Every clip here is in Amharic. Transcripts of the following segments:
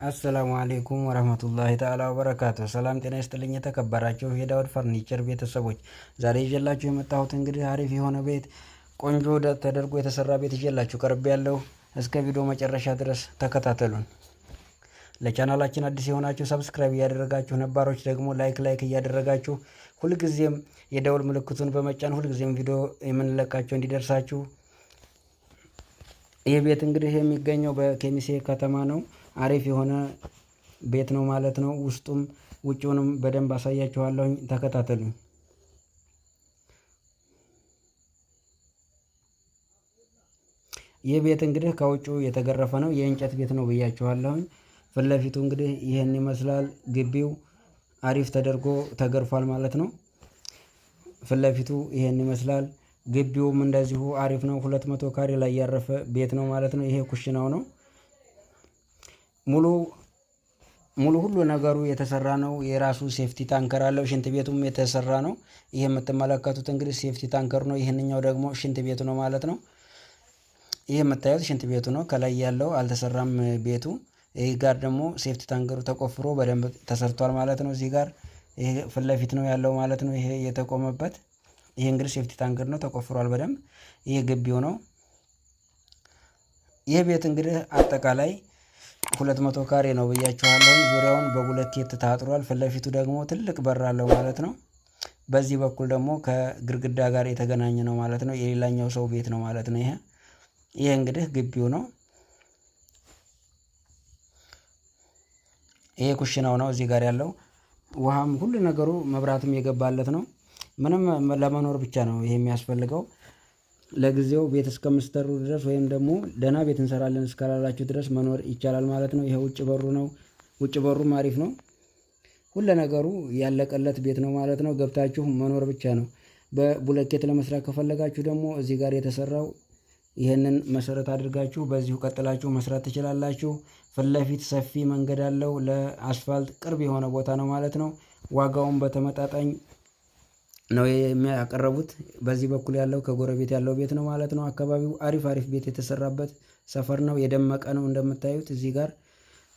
አሰላሙ አለይኩም ወራህመቱላሂ ተዓላ ወበረካቱ። ሰላም ጤና ይስጥልኝ የተከበራችሁ የዳውድ ፈርኒቸር ቤተሰቦች፣ ዛሬ ይዤላችሁ የመጣሁት እንግዲህ አሪፍ የሆነ ቤት ቆንጆ ተደርጎ የተሰራ ቤት ይዤላችሁ ቀርብ ያለው። እስከ ቪዲዮ መጨረሻ ድረስ ተከታተሉን። ለቻናላችን አዲስ የሆናችሁ ሰብስክራይብ እያደረጋችሁ፣ ነባሮች ደግሞ ላይክ እያደረጋችሁ ሁልጊዜም የደውል ምልክቱን በመጫን ሁልጊዜም ቪዲዮ የምንለቃቸው እንዲደርሳችሁ። ይህ ቤት እንግዲህ የሚገኘው በኬሚሴ ከተማ ነው። አሪፍ የሆነ ቤት ነው ማለት ነው። ውስጡም ውጪውንም በደንብ አሳያችኋለሁ። ተከታተሉኝ። ይህ ቤት እንግዲህ ከውጪው የተገረፈ ነው። የእንጨት ቤት ነው ብያችኋለሁ። ፊት ለፊቱ እንግዲህ ይሄን ይመስላል። ግቢው አሪፍ ተደርጎ ተገርፏል ማለት ነው። ፊት ለፊቱ ይሄን ይመስላል። ግቢውም እንደዚሁ አሪፍ ነው። 200 ካሬ ላይ ያረፈ ቤት ነው ማለት ነው። ይሄ ኩሽናው ነው። ሙሉ ሁሉ ነገሩ የተሰራ ነው። የራሱ ሴፍቲ ታንከር አለው። ሽንት ቤቱም የተሰራ ነው። ይሄ የምትመለከቱት እንግዲህ ሴፍቲ ታንከር ነው። ይሄንኛው ደግሞ ሽንት ቤቱ ነው ማለት ነው። ይሄ የምታዩት ሽንት ቤቱ ነው። ከላይ ያለው አልተሰራም ቤቱ። ይሄ ጋር ደግሞ ሴፍቲ ታንከሩ ተቆፍሮ በደንብ ተሰርቷል ማለት ነው። እዚህ ጋር ይሄ ፊት ለፊት ነው ያለው ማለት ነው። ይሄ የተቆመበት ይሄ እንግዲህ ሴፍቲ ታንከር ነው፣ ተቆፍሯል በደንብ። ይሄ ግቢው ነው። ይሄ ቤት እንግዲህ አጠቃላይ 200 ካሬ ነው ብያችኋለሁ። ዙሪያውን በቡለኬት ታጥሯል። ፊት ለፊቱ ደግሞ ትልቅ በር አለው ማለት ነው። በዚህ በኩል ደግሞ ከግድግዳ ጋር የተገናኘ ነው ማለት ነው። የሌላኛው ሰው ቤት ነው ማለት ነው። ይሄ እንግዲህ ግቢው ነው። ይሄ ኩሽናው ነው። እዚህ ጋር ያለው ውሃም ሁሉ ነገሩ መብራትም የገባለት ነው። ምንም ለመኖር ብቻ ነው ይሄ የሚያስፈልገው። ለጊዜው ቤት እስከምትሰሩ ድረስ ወይም ደግሞ ደህና ቤት እንሰራለን እስካላላችሁ ድረስ መኖር ይቻላል ማለት ነው። ይሄ ውጭ በሩ ነው። ውጭ በሩም አሪፍ ነው። ሁሉ ነገሩ ያለቀለት ቤት ነው ማለት ነው። ገብታችሁ መኖር ብቻ ነው። በቡለኬት ለመስራት ከፈለጋችሁ ደግሞ እዚህ ጋር የተሰራው ይሄንን መሰረት አድርጋችሁ በዚሁ ቀጥላችሁ መስራት ትችላላችሁ። ፊት ለፊት ሰፊ መንገድ አለው። ለአስፋልት ቅርብ የሆነ ቦታ ነው ማለት ነው። ዋጋውን በተመጣጣኝ ነው የሚያቀርቡት። በዚህ በኩል ያለው ከጎረቤት ያለው ቤት ነው ማለት ነው። አካባቢው አሪፍ ቤት የተሰራበት ሰፈር ነው። የደመቀ ነው እንደምታዩት። እዚህ ጋር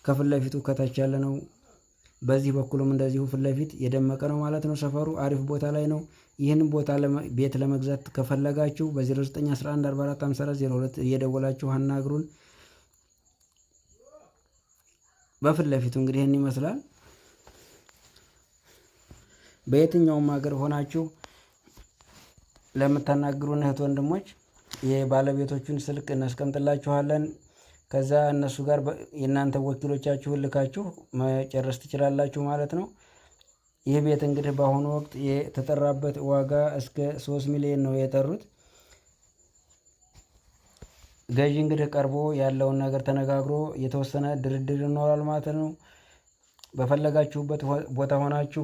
ከፊት ለፊቱ ከታች ያለ ነው። በዚህ በኩልም እንደዚሁ ፊት ለፊት የደመቀ ነው ማለት ነው። ሰፈሩ አሪፍ ቦታ ላይ ነው። ይህን ቦታ ቤት ለመግዛት ከፈለጋችሁ በ0911445402 እየደወላችሁ አናግሩን። በፊት ለፊቱ እንግዲህ ይህን ይመስላል። በየትኛውም ሀገር ሆናችሁ ለምታናግሩን እህት ወንድሞች የባለቤቶቹን ስልክ እናስቀምጥላችኋለን። ከዛ እነሱ ጋር የእናንተ ወኪሎቻችሁን ልካችሁ መጨረስ ትችላላችሁ ማለት ነው። ይህ ቤት እንግዲህ በአሁኑ ወቅት የተጠራበት ዋጋ እስከ 3 ሚሊዮን ነው የጠሩት። ገዢ እንግዲህ ቀርቦ ያለውን ነገር ተነጋግሮ የተወሰነ ድርድር ይኖራል ማለት ነው። በፈለጋችሁበት ቦታ ሆናችሁ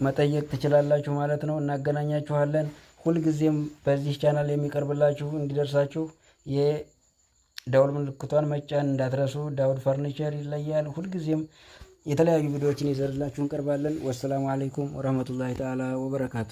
መጠየቅ ትችላላችሁ ማለት ነው። እናገናኛችኋለን። ሁልጊዜም በዚህ ቻናል የሚቀርብላችሁ እንዲደርሳችሁ የደውል ምልክቷን መጫን እንዳትረሱ። ዳውድ ፈርኒቸር ይለያል። ሁልጊዜም የተለያዩ ቪዲዮዎችን ይዘርላችሁ እንቀርባለን። ወሰላሙ አለይኩም ወራህመቱላሂ ተዓላ ወበረካቱ።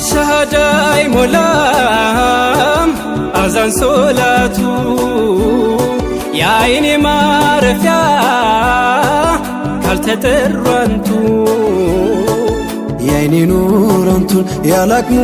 ሻሃዳይ ሞላም አዛን ሶላቱ የአይኔ ማረፊያ ካልተጠሩ አንቱ የአይኔ ኑር አንቱን ያላቅሙ